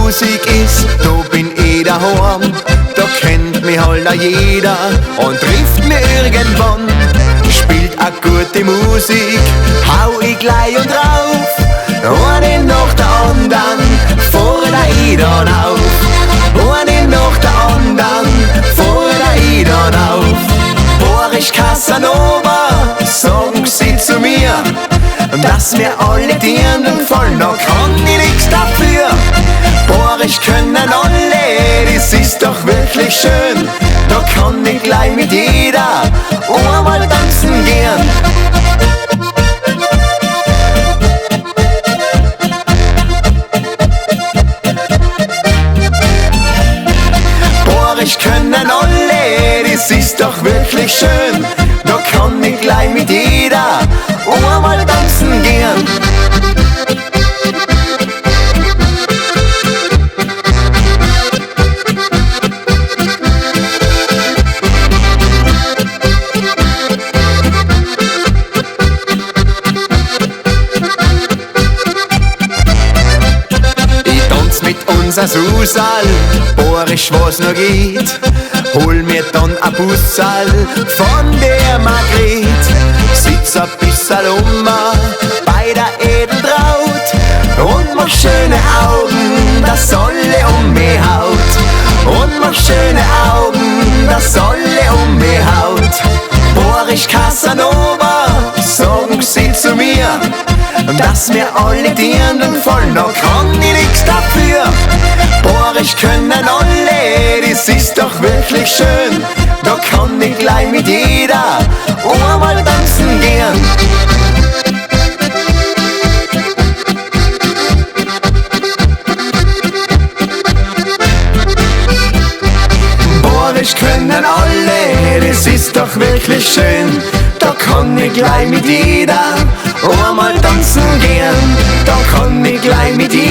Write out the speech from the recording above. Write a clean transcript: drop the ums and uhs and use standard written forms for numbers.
Musik ist, da bin ich daheim. Da kennt mich halt auch jeder und trifft mich irgendwann. Spielt a gute Musik, hau ich gleich und drauf. Eine nach der anderen, fordere ich dann auf. Eine nach der anderen, fordere ich dann auf. Boris Casanova, sagen sie zu mir, dass mir alle Dirnen fallen, da kann ich nix dafür. Boris können alle, das ist doch wirklich schön. Da kann ich gleich mit jeder einmal tanzen gehen. Boris können alle, das ist doch wirklich schön. Da kann ich gleich mit jeder einmal tanzen gehen. Mit unser Susal, Boris, was noch geht, hol mir dann a Bussal von der Margret. Sitz a bissal bei der Edeltraut und mach schöne Augen, dass alle mich haut. Und mach schöne Augen, dass alle mich haut. Boris Casanova, sagen sie zu mir, dass mir alle Dirnen fallen, da kann ich nix dafür. Boris können alle, das ist doch wirklich schön. Da kann ich gleich mit jeder einmal tanzen gehen. Boris können alle, das ist doch wirklich schön. Da kann ich gleich mit jeder einmal tanzen gehen. Da kann ich gleich mit jeder